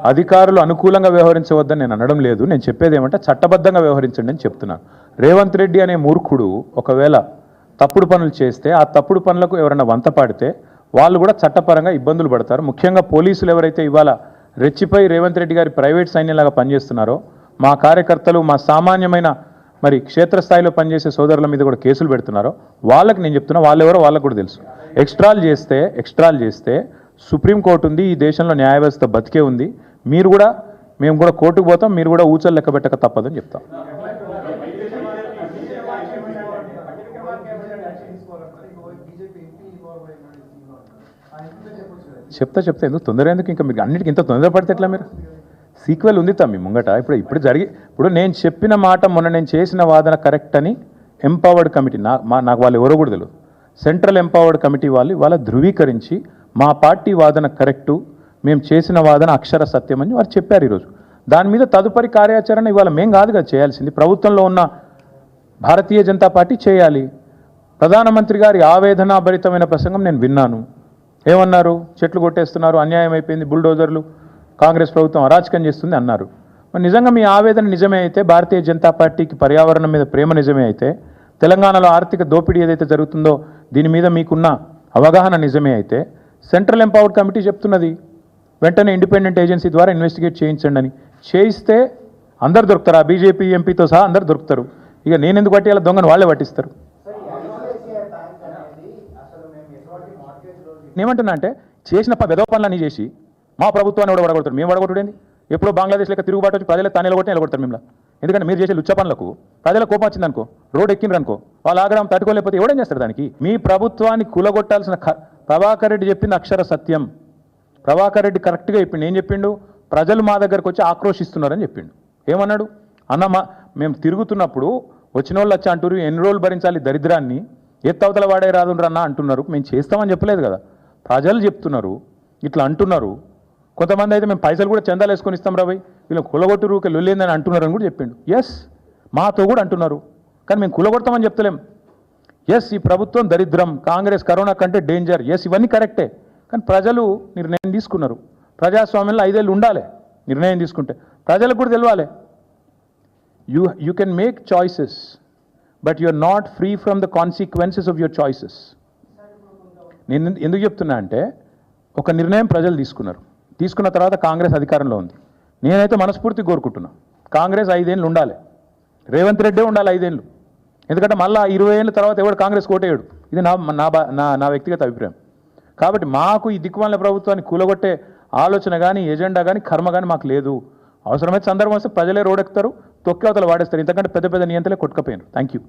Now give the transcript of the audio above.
అధికారులు అనుకూలంగా వ్యవహరించవద్దని నేను అనడం లేదు. నేను చెప్పేది ఏమంటే చట్టబద్ధంగా వ్యవహరించండి అని చెప్తున్నాను. రేవంత్ రెడ్డి అనే మూర్ఖుడు ఒకవేళ తప్పుడు పనులు చేస్తే ఆ తప్పుడు పనులకు ఎవరైనా వంత పాడితే వాళ్ళు కూడా చట్టపరంగా ఇబ్బందులు పడతారు. ముఖ్యంగా పోలీసులు ఎవరైతే ఇవాళ రెచ్చిపోయి రేవంత్ రెడ్డి గారి ప్రైవేట్ సైన్యంలాగా పనిచేస్తున్నారో మా కార్యకర్తలు మా సామాన్యమైన మరి క్షేత్రస్థాయిలో పనిచేసే సోదరుల మీద కూడా కేసులు పెడుతున్నారో వాళ్ళకి నేను చెప్తున్నా, వాళ్ళెవరో వాళ్ళకు కూడా తెలుసు. ఎక్స్ట్రాలు చేస్తే సుప్రీంకోర్టు ఉంది, ఈ దేశంలో న్యాయ వ్యవస్థ బతికే ఉంది. మేము కూడా కోర్టుకు పోతాం, మీరు కూడా ఊచలు లెక్క పెట్టక తప్పదని చెప్తాం. చెప్తా ఎందుకు తొందర ఎందుకు? ఇంకా మీరు అన్నిటికీ ఇంత తొందర పడితే ఎట్లా? మీరు సీక్వెల్ ఉంది తమ్మి ముంగట. ఇప్పుడు నేను చెప్పిన మాట మొన్న నేను చేసిన వాదన కరెక్ట్ అని ఎంపవర్డ్ కమిటీ నాకు వాళ్ళు ఎవరో కూడా తెలియదు. సెంట్రల్ ఎంపవర్డ్ కమిటీ వాళ్ళ ధృవీకరించి మా పార్టీ వాదన కరెక్టు, మేము చేసిన వాదన అక్షర సత్యం అని వారు చెప్పారు ఈరోజు. దాని మీద తదుపరి కార్యాచరణ ఇవాళ మేం కాదుగా చేయాల్సింది, ప్రభుత్వంలో ఉన్న భారతీయ జనతా పార్టీ చేయాలి. ప్రధానమంత్రి గారి ఆవేదనాభరితమైన ప్రసంగం నేను విన్నాను. ఏమన్నారు? చెట్లు కొట్టేస్తున్నారు, అన్యాయం అయిపోయింది, బుల్డోజర్లు, కాంగ్రెస్ ప్రభుత్వం అరాచకం చేస్తుంది అన్నారు. మరి నిజంగా మీ ఆవేదన నిజమే అయితే, భారతీయ జనతా పార్టీకి పర్యావరణం మీద ప్రేమ నిజమే అయితే, తెలంగాణలో ఆర్థిక దోపిడీ ఏదైతే జరుగుతుందో దీని మీద మీకున్న అవగాహన నిజమే అయితే, సెంట్రల్ ఎంపవర్డ్ కమిటీ చెప్తున్నది వెంటనే ఇండిపెండెంట్ ఏజెన్సీ ద్వారా ఇన్వెస్టిగేట్ చేయించండి అని. చేయిస్తే అందరు దొరుకుతారు, ఆ బీజేపీ ఎంపీతో సహా అందరు దొరుకుతారు. ఇక నేను ఎందుకు పట్టి అలా దొంగను వాళ్ళే పట్టిస్తారు. నేనేమంటున్నా అంటే చేసిన వెధవ పనులన్నీ చేసి మా ప్రభుత్వాన్ని కూడా వడగొడతారు. మేము వడగొట్టుడేంది? ఎప్పుడో బంగ్లాదేశ్ లెక్క తిరుగుబాటు వచ్చి ప్రజలకు తానే నిలగొడతారు మిమ్మల్ని. ఎందుకంటే మీరు చేసే లుచ్చ పనులకు ప్రజల కోపం వచ్చిందనుకో, రోడ్ ఎక్కిండ్రనుకో, వాళ్ళ ఆగ్రహం తట్టుకోలేకపోతే ఎవడేం చేస్తారు దానికి? మీ ప్రభుత్వాన్ని కూలగొట్టాల్సిన ప్రభాకర్ రెడ్డి చెప్పింది అక్షర సత్యం. ప్రభాకర్ రెడ్డి కరెక్ట్గా చెప్పిండు. ఏం చెప్పిండు? ప్రజలు మా దగ్గరకు వచ్చి ఆక్రోషిస్తున్నారని చెప్పిండు. ఏమన్నాడు? మేము తిరుగుతున్నప్పుడు వచ్చిన వాళ్ళు వచ్చి అంటారు ఎన్ని రోజులు భరించాలి దరిద్రాన్ని, ఎత్తవతల వాడే రాదుండ్రన్నా అంటున్నారు. మేము చేస్తామని చెప్పలేదు కదా, ప్రజలు చెప్తున్నారు, ఇట్లా అంటున్నారు. కొంతమంది అయితే మేము పైసలు కూడా చందాలు వేసుకొని ఇస్తాం రాబోయ్, వీళ్ళు కులగొట్టు రూకే లొల్లేందని అంటున్నారని కూడా చెప్పిండు. ఎస్, మాతో కూడా అంటున్నారు, కానీ మేము కులగొడతామని చెప్తలేం. ఎస్, ఈ ప్రభుత్వం దరిద్రం, కాంగ్రెస్ కరోనా కంటే డేంజర్, ఎస్ ఇవన్నీ కరెక్టే. కానీ ప్రజలు నిర్ణయం తీసుకున్నారు. ప్రజాస్వామ్యంలో 5 ఏళ్ళు ఉండాలి. నిర్ణయం తీసుకుంటే ప్రజలకు కూడా తెలియాలి. You can make choices but you are not free from the consequences of your choices. నేను ఎందుకు చెప్తున్నా అంటే ఒక నిర్ణయం ప్రజలు తీసుకున్న తర్వాత కాంగ్రెస్ అధికారంలో ఉంది. నేనైతే మనస్ఫూర్తి కోరుకుంటున్నా కాంగ్రెస్ 5 ఏళ్ళు ఉండాలి, రేవంత్ రెడ్డే ఉండాలి 5 ఏళ్ళు. ఎందుకంటే మళ్ళీ 20 ఏళ్ళ తర్వాత ఎవడు కాంగ్రెస్ కోటేయడు. ఇది నా వ్యక్తిగత అభిప్రాయం. కాబట్టి మాకు ఈ దిక్కుమాలిన ప్రభుత్వాన్ని కూలగొట్టే ఆలోచన కానీ ఎజెండా కానీ కర్మ కానీ మాకు లేదు. అవసరమైతే సందర్భం వస్తే ప్రజలే రోడెక్కుతారు, తొక్కి అవతల వాడేస్తారు. ఇంతకంటే పెద్ద నియంత్రణలే కొట్టుకపోయారు. Thank you.